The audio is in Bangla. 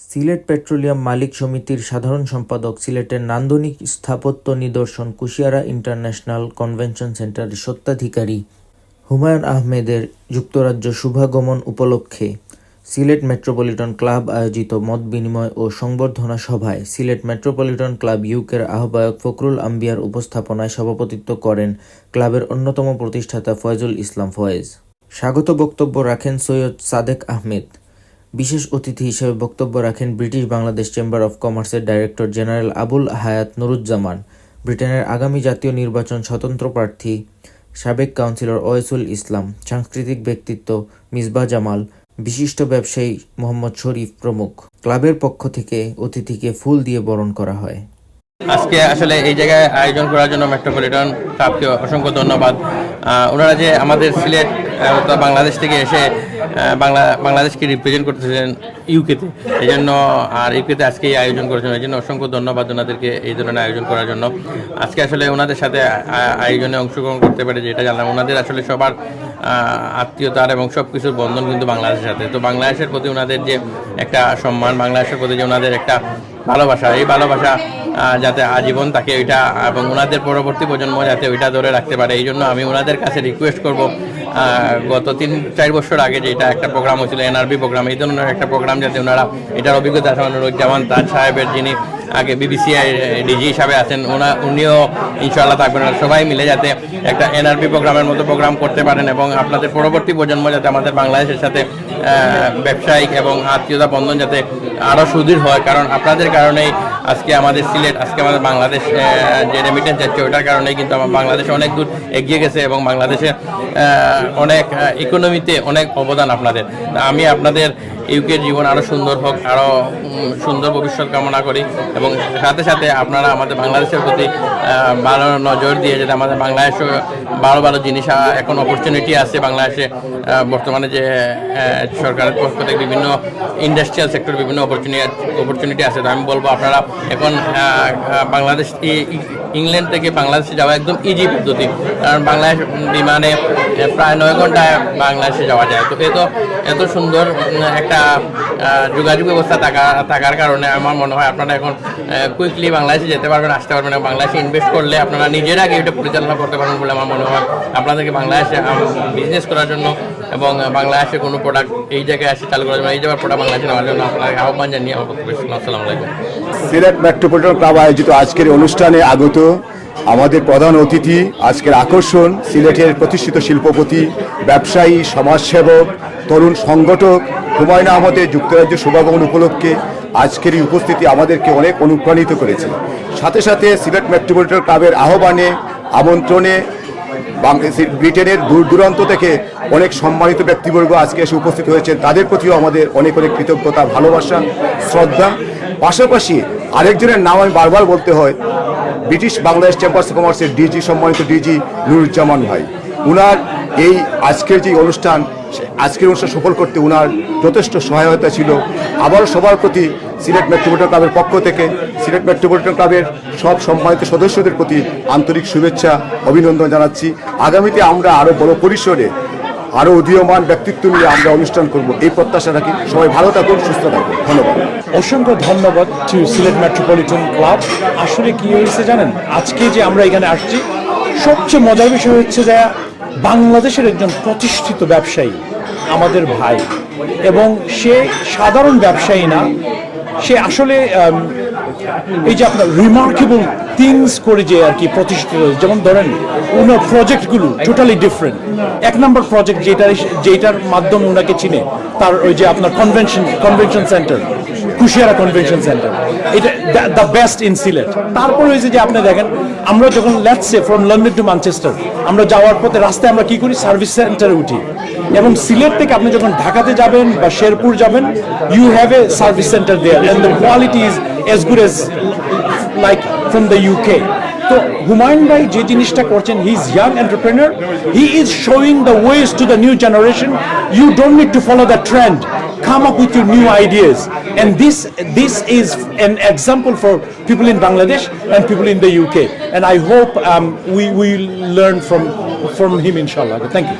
সিলেট পেট্রোলিয়াম মালিক সমিতির সাধারণ সম্পাদক সিলেটের নান্দনিক স্থাপত্য নিদর্শন কুশিয়ারা ইন্টারন্যাশনাল কনভেনশন সেন্টারের স্বত্বাধিকারী হুমায়ূন আহমেদের যুক্তরাজ্য শুভাগমন উপলক্ষে সিলেট মেট্রোপলিটন ক্লাব আয়োজিত মতবিনিময় ও সংবর্ধনা সভায় সিলেট মেট্রোপলিটন ক্লাব ইউকের আহ্বায়ক ফখরুল আম্বিয়ার উপস্থাপনায় সভাপতিত্ব করেন ক্লাবের অন্যতম প্রতিষ্ঠাতা ফয়জুল ইসলাম ফয়েজ। স্বাগত বক্তব্য রাখেন সৈয়দ সাদেক আহমেদ। বিশেষ অতিথি হিসেবে বক্তব্য রাখেন ব্রিটিশ বাংলাদেশ চেম্বার অব কমার্সের ডাইরেক্টর জেনারেল আবুল হায়াত নুরুজ্জামান, ব্রিটেনের আগামী জাতীয় নির্বাচন স্বতন্ত্র প্রার্থী সাবেক কাউন্সিলর ওয়েসুল ইসলাম, সাংস্কৃতিক ব্যক্তিত্ব মিসবাহ জামাল, বিশিষ্ট ব্যবসায়ী মোহাম্মদ শরীফ প্রমুখ। ক্লাবের পক্ষ থেকে অতিথিকে ফুল দিয়ে বরণ করা হয়। আজকে আসলে এই জায়গায় আয়োজন করার জন্য মেট্রোপলিটন ক্লাবকে অসংখ্য ধন্যবাদ। ওনারা যে আমাদের সিলেট বাংলাদেশ থেকে এসে বাংলাদেশকে রিপ্রেজেন্ট করতেছিলেন ইউকেতে, এই জন্য আর ইউকেতে আজকে এই আয়োজন করেছেন, এই জন্য অসংখ্য ধন্যবাদ ওনাদেরকে এই ধরনের আয়োজন করার জন্য। আজকে আসলে ওনাদের সাথে আয়োজনে অংশগ্রহণ করতে পারে যেটা জানলাম, ওনাদের আসলে সবার আত্মীয়তার এবং সব কিছুর বন্ধন কিন্তু বাংলাদেশের সাথে। তো বাংলাদেশের প্রতি ওনাদের যে একটা সম্মান, বাংলাদেশের প্রতি যে ওনাদের একটা ভালোবাসা, এই ভালোবাসা যাতে আজীবন থাকে ওইটা, এবং ওনাদের পরবর্তী প্রজন্ম যাতে ওইটা ধরে রাখতে পারে, এই জন্য আমি ওনাদের কাছে রিকোয়েস্ট করব, গত 3-4 বছর আগে যেটা একটা প্রোগ্রাম হয়েছিল এনআরবি প্রোগ্রাম, এই ধরনের একটা প্রোগ্রাম যাতে ওনারা এটার অভিজ্ঞতা নুরুজ্জামান তাজ সাহেবের, যিনি আগে বিবিসিআই ডিজি হিসাবে আছেন, উনিও ইনশাআল্লাহ থাকবেন, সবাই মিলে যাতে একটা এনআরবি প্রোগ্রামের মতো প্রোগ্রাম করতে পারেন এবং আপনাদের পরবর্তী প্রজন্ম যাতে আমাদের বাংলাদেশের সাথে ব্যবসায়িক এবং আত্মীয়তা বন্ধন যাতে আরও সুদৃঢ় হয়, কারণ আপনাদের কারণেই আজকে আমাদের সিলেট, আজকে আমাদের বাংলাদেশ যে রেমিটেন্স যাচ্ছে ওটার কারণেই কিন্তু আমার বাংলাদেশ অনেক দূর এগিয়ে গেছে এবং বাংলাদেশে অনেক ইকোনমিতে অনেক অবদান আপনাদের। আমি আপনাদের ইউকের জীবন আরও সুন্দর হোক, আরও সুন্দর ভবিষ্যৎ কামনা করি এবং সাথে সাথে আপনারা আমাদের বাংলাদেশের প্রতি ভালো নজর দিয়ে যেটা আমাদের বাংলাদেশে ভালো ভালো জিনিস এখন অপরচুনিটি আছে বাংলাদেশে, বর্তমানে যে সরকারের পক্ষ থেকে বিভিন্ন ইন্ডাস্ট্রিয়াল সেক্টর বিভিন্ন অপরচুনিটি আছে। তো আমি বলবো আপনারা এখন বাংলাদেশ ইংল্যান্ড থেকে বাংলাদেশে যাওয়া একদম ইজি পদ্ধতি, কারণ বাংলাদেশ বিমানে প্রায় 9 ঘন্টায় বাংলাদেশে যাওয়া যায়। তো এত সুন্দর একটা যোগাযোগ ব্যবস্থা থাকার কারণে আমার মনে হয় আপনারা এখন কুইকলি বাংলাদেশে যেতে পারবেন, আসতে পারবেন এবং বাংলাদেশে ইনভেস্ট করলে আপনারা নিজেরা আগে এটা পরিচালনা করতে পারবেন বলে আমার মনে হয়। আপনাদেরকে বাংলাদেশে বিজনেস করার জন্য এবং বাংলাদেশে কোনো প্রোডাক্ট এই জায়গায় এসে চালু করার জন্য, এই জায়গায় প্রোডাক্ট বাংলাদেশে নেওয়ার জন্য আপনাকে আহ্বান জানিয়ে আমার বক্তব্য। আসসালামু আলাইকুম। সিলেট মেট্রোপলিটন ক্লাব আয়োজিত আজকের অনুষ্ঠানে আগত আমাদের প্রধান অতিথি, আজকের আকর্ষণ সিলেটের প্রতিষ্ঠিত শিল্পপতি, ব্যবসায়ী, সমাজসেবক, তরুণ সংগঠক হুমায়ূন আহমেদের যুক্তরাজ্য শুভাগমন উপলক্ষে আজকের এই উপস্থিতি আমাদেরকে অনেক অনুপ্রাণিত করেছে। সাথে সাথে সিলেট মেট্রোপলিটন ক্লাবের আহ্বানে, আমন্ত্রণে ব্রিটেনের দূর দূরান্ত থেকে অনেক সম্মানিত ব্যক্তিবর্গ আজকে এসে উপস্থিত হয়েছেন, তাদের প্রতিও আমাদের অনেক অনেক কৃতজ্ঞতা, ভালোবাসা, শ্রদ্ধা। পাশাপাশি আরেকজনের নাম আমি বারবার বলতে হয়, ব্রিটিশ বাংলাদেশ চেম্বার অব কমার্সের ডিজি, সম্মানিত ডিজি নুরুজ্জামান ভাই। উনার এই আজকের যে অনুষ্ঠান সফল করতে উনার যথেষ্ট সহায়তা ছিল। আবার সবার প্রতি সিলেট মেট্রোপলিটন ক্লাবের পক্ষ থেকে সিলেট মেট্রোপলিটন ক্লাবের সব সম্মানিত সদস্যদের প্রতি আন্তরিক শুভেচ্ছা, অভিনন্দন জানাচ্ছি। আগামীতে আমরা আরও বড় পরিসরে আরও উদীয়মান ব্যক্তিত্ব নিয়ে আমরা অনুষ্ঠান করব, এই প্রত্যাশা রাখি। সবাই ভালো থাকুন, সুস্থ থাকুন, ধন্যবাদ। অসংখ্য ধন্যবাদ টু সিলেট মেট্রোপলিটন ক্লাব। আসলে কি হয়েছে জানেন, আজকে যে আমরা এখানে আসছি, সবচেয়ে মজার বিষয় হচ্ছে যে বাংলাদেশের একজন প্রতিষ্ঠিত ব্যবসায়ী আমাদের ভাই, এবং সে সাধারণ ব্যবসায়ী না, সে আসলে এই যে আপনার রিমার্কেবল থিংস করে যে আর কি প্রতিষ্ঠিত, যেমন ধরেন ওনার প্রজেক্টগুলো টোটালি ডিফারেন্ট। 1 নম্বর প্রজেক্ট যেটার মাধ্যমে ওনাকে চিনে, তার ওই যে আপনার convention centre, Kushiyara convention centre, এটা দ্য বেস্ট ইন সিলেট। তারপর হয়েছে যে আপনি দেখেন, আমরা যখন let's say from London two Manchester আমরা যাওয়ার পথে রাস্তায় আমরা কি করি, সার্ভিস সেন্টারে উঠি, এবং সিলেট থেকে আপনি যখন ঢাকাতে যাবেন বা শেরপুর যাবেন, you have a service centre there and the quality is as good as like from the UK. তো হুমায়ুন ভাই যে জিনিসটা করছেন, he is young entrepreneur, he is showing the ways to the new generation. You don't need to follow the trend, come up with your new ideas, and this is an example for people in Bangladesh and people in the UK, and I hope we will learn from him inshallah. Thank you.